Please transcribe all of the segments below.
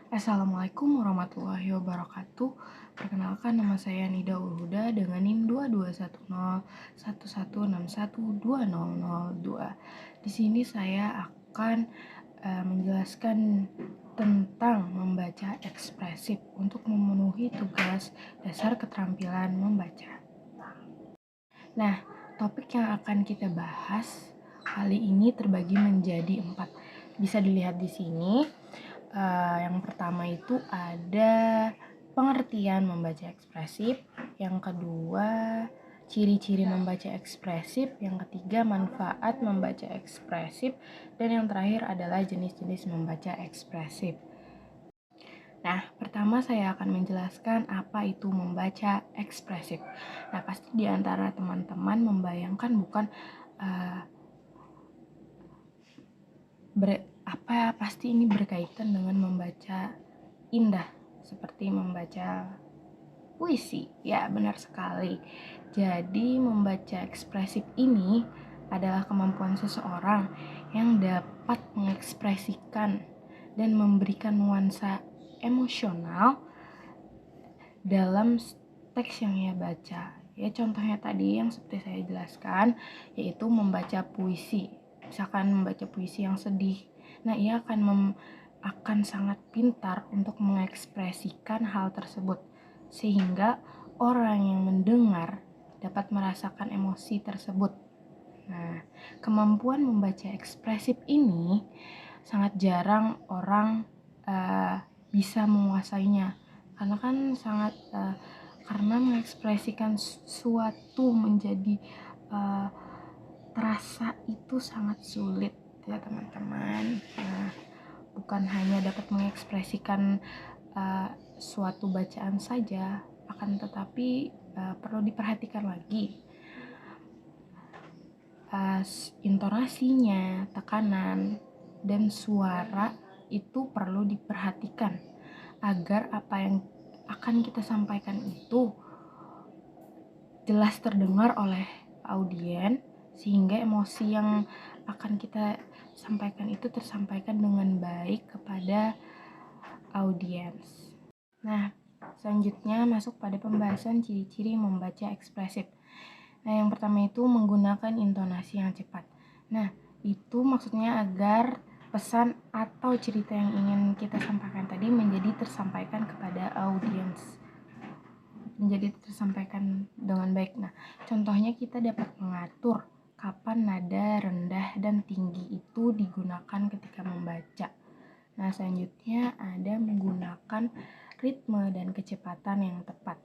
Assalamualaikum warahmatullahi wabarakatuh. Perkenalkan, nama saya Nida Ulhuda dengan NIM 221011612002. Di sini saya akan menjelaskan tentang membaca ekspresif untuk memenuhi tugas dasar keterampilan membaca. Nah, topik yang akan kita bahas kali ini terbagi menjadi 4. Bisa dilihat di sini. Yang pertama itu ada pengertian membaca ekspresif, yang kedua ciri-ciri membaca ekspresif, yang ketiga manfaat membaca ekspresif, dan yang terakhir adalah jenis-jenis membaca ekspresif. Nah, pertama saya akan menjelaskan apa itu membaca ekspresif. Nah, pasti di antara teman-teman membayangkan bukan pasti ini berkaitan dengan membaca indah seperti membaca puisi. Ya, benar sekali. Jadi membaca ekspresif ini adalah kemampuan seseorang yang dapat mengekspresikan dan memberikan nuansa emosional dalam teks yang ia baca. Ya, contohnya tadi yang seperti saya jelaskan, yaitu membaca puisi. Misalkan membaca puisi yang sedih. Nah, ia akan sangat pintar untuk mengekspresikan hal tersebut, sehingga orang yang mendengar dapat merasakan emosi tersebut. Nah, kemampuan membaca ekspresif ini sangat jarang orang bisa menguasainya, karena kan karena mengekspresikan suatu menjadi terasa itu sangat sulit ya teman-teman. Nah, bukan hanya dapat mengekspresikan suatu bacaan saja, akan tetapi perlu diperhatikan lagi intonasinya, tekanan, dan suara itu perlu diperhatikan agar apa yang akan kita sampaikan itu jelas terdengar oleh audien, sehingga emosi yang akan kita sampaikan itu tersampaikan dengan baik kepada audiens. Nah, selanjutnya masuk pada pembahasan ciri-ciri membaca ekspresif. Nah, yang pertama itu menggunakan intonasi yang cepat. Nah, itu maksudnya agar pesan atau cerita yang ingin kita sampaikan tadi menjadi tersampaikan kepada audiens, menjadi tersampaikan dengan baik. Nah, contohnya kita dapat mengatur kapan nada rendah dan tinggi itu digunakan ketika membaca. Nah, selanjutnya ada menggunakan ritme dan kecepatan yang tepat.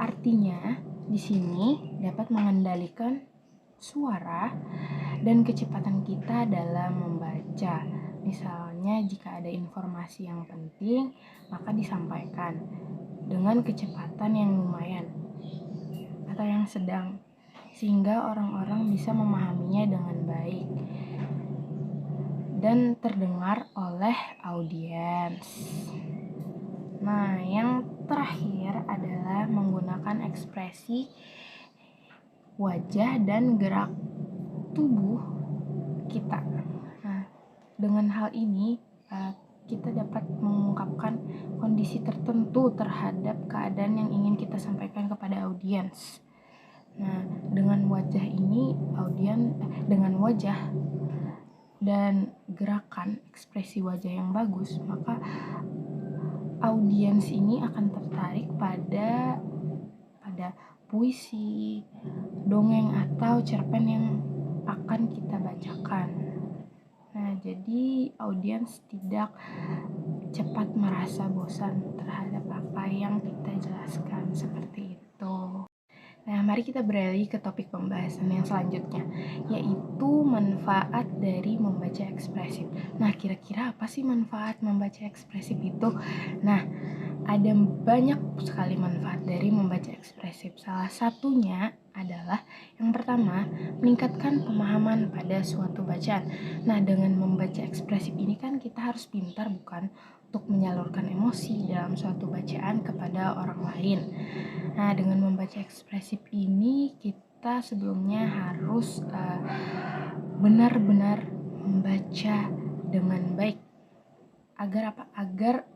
Artinya, di sini dapat mengendalikan suara dan kecepatan kita dalam membaca. Misalnya, jika ada informasi yang penting, maka disampaikan dengan kecepatan yang lumayan atau yang sedang, sehingga orang-orang bisa memahaminya dengan baik dan terdengar oleh audiens. Nah, yang terakhir adalah menggunakan ekspresi wajah dan gerak tubuh kita. Nah, dengan hal ini kita dapat mengungkapkan kondisi tertentu terhadap keadaan yang ingin kita sampaikan kepada audiens. Nah, dengan wajah ini dengan wajah dan gerakan ekspresi wajah yang bagus, maka audiens ini akan tertarik pada puisi, dongeng atau cerpen yang akan kita bacakan. Nah, jadi audiens tidak cepat merasa bosan terhadap apa yang kita jelaskan, seperti itu. Nah, mari kita beralih ke topik pembahasan yang selanjutnya, yaitu manfaat dari membaca ekspresif. Nah, kira-kira apa sih manfaat membaca ekspresif itu? Nah, ada banyak sekali manfaat dari membaca ekspresif. Salah satunya adalah yang pertama, meningkatkan pemahaman pada suatu bacaan. Nah, dengan membaca ekspresif ini kan kita harus pintar bukan untuk menyalurkan emosi dalam suatu bacaan kepada orang lain. Nah, dengan membaca ekspresif ini kita sebelumnya harus benar-benar membaca dengan baik. Agar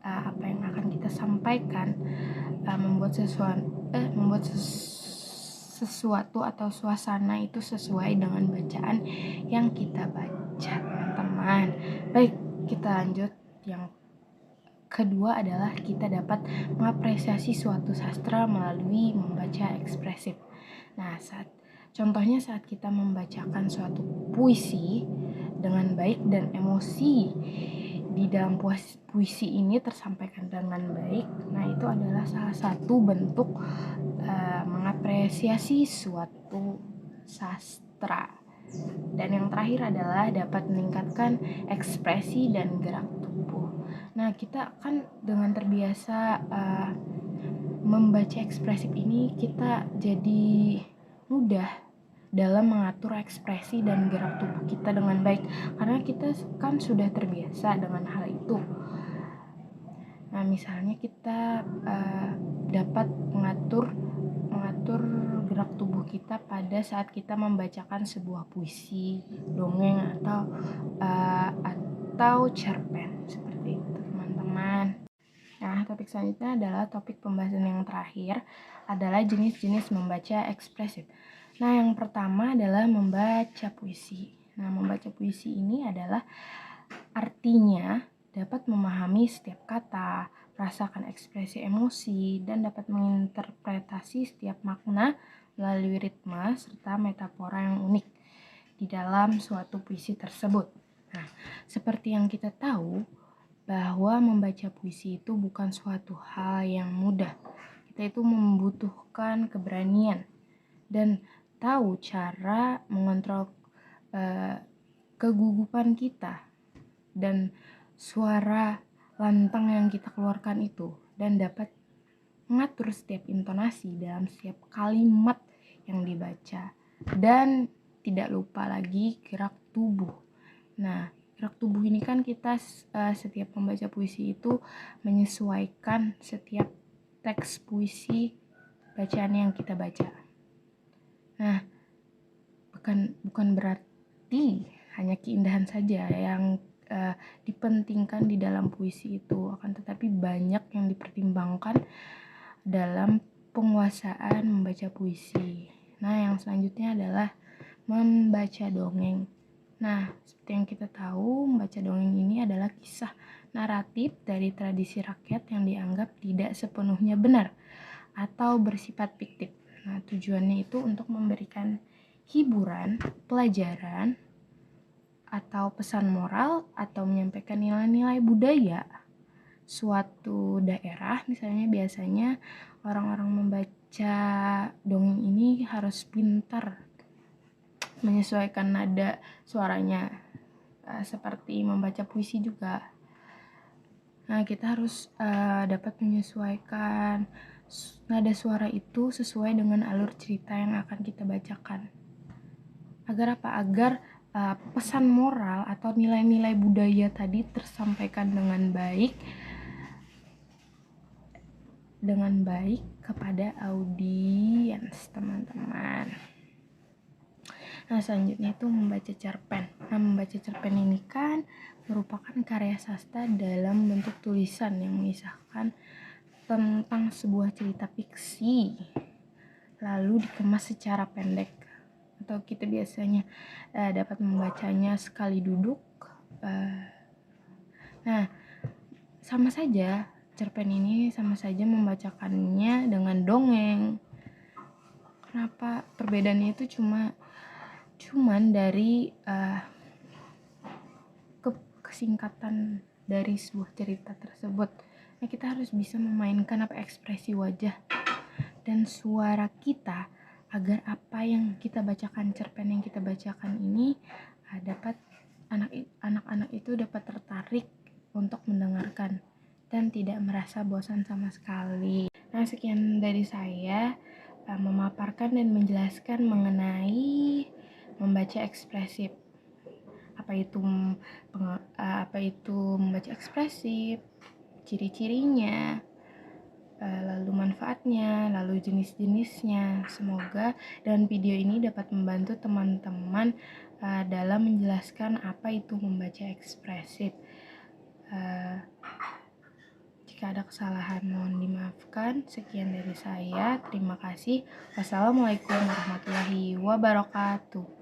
apa yang akan kita sampaikan membuat sesuatu atau suasana itu sesuai dengan bacaan yang kita baca, teman-teman. Baik, kita lanjut. Yang kedua adalah kita dapat mengapresiasi suatu sastra melalui membaca ekspresif. Nah, contohnya saat kita membacakan suatu puisi dengan baik dan emosi di dalam puisi ini tersampaikan dengan baik, nah itu adalah salah satu bentuk mengapresiasi suatu sastra. Dan yang terakhir adalah dapat meningkatkan ekspresi dan gerak tubuh. Nah, kita kan dengan terbiasa membaca ekspresif ini, kita jadi mudah dalam mengatur ekspresi dan gerak tubuh kita dengan baik, karena kita kan sudah terbiasa dengan hal itu. Nah, misalnya kita dapat mengatur gerak tubuh kita pada saat kita membacakan sebuah puisi, dongeng, atau cerpen seperti itu, teman-teman. Nah, topik selanjutnya adalah topik pembahasan yang terakhir adalah jenis-jenis membaca ekspresif. Nah, yang pertama adalah membaca puisi. Nah, membaca puisi ini adalah artinya dapat memahami setiap kata, merasakan ekspresi emosi, dan dapat menginterpretasi setiap makna melalui ritme serta metafora yang unik di dalam suatu puisi tersebut. Nah, seperti yang kita tahu, bahwa membaca puisi itu bukan suatu hal yang mudah. Kita itu membutuhkan keberanian dan tahu cara mengontrol kegugupan kita dan suara lantang yang kita keluarkan itu, dan dapat mengatur setiap intonasi dalam setiap kalimat yang dibaca, dan tidak lupa lagi gerak tubuh. Nah, gerak tubuh ini kan kita setiap membaca puisi itu menyesuaikan setiap teks puisi bacaan yang kita baca. Nah, bukan berarti hanya keindahan saja yang dipentingkan di dalam puisi itu, akan tetapi banyak yang dipertimbangkan dalam penguasaan membaca puisi. Nah, yang selanjutnya adalah membaca dongeng. Nah, seperti yang kita tahu, membaca dongeng ini adalah kisah naratif dari tradisi rakyat yang dianggap tidak sepenuhnya benar atau bersifat fiktif. Nah, tujuannya itu untuk memberikan hiburan, pelajaran, atau pesan moral, atau menyampaikan nilai-nilai budaya suatu daerah. Misalnya biasanya orang-orang membaca dongeng ini harus pintar menyesuaikan nada suaranya, seperti membaca puisi juga. Nah, kita harus dapat menyesuaikan nada suara itu sesuai dengan alur cerita yang akan kita bacakan. Agar apa? Agar pesan moral atau nilai-nilai budaya tadi tersampaikan dengan baik kepada audiens, teman-teman. Nah, selanjutnya itu membaca cerpen. Nah, membaca cerpen ini kan merupakan karya sastra dalam bentuk tulisan yang mengisahkan tentang sebuah cerita fiksi, lalu dikemas secara pendek, atau kita biasanya dapat membacanya sekali duduk. Nah, sama saja cerpen ini sama saja membacakannya dengan dongeng. Kenapa perbedaannya itu cuman dari kesingkatan dari sebuah cerita tersebut. Nah, kita harus bisa memainkan ekspresi wajah dan suara kita agar apa yang kita bacakan, cerpen yang kita bacakan ini dapat anak-anak itu dapat tertarik untuk mendengarkan dan tidak merasa bosan sama sekali. Nah, sekian dari saya memaparkan dan menjelaskan mengenai membaca ekspresif. Apa itu membaca ekspresif, ciri-cirinya, lalu manfaatnya, lalu jenis-jenisnya. Semoga dan video ini dapat membantu teman-teman dalam menjelaskan apa itu membaca ekspresif. Jika ada kesalahan mohon dimaafkan. Sekian dari saya. Terima kasih. Wassalamualaikum warahmatullahi wabarakatuh.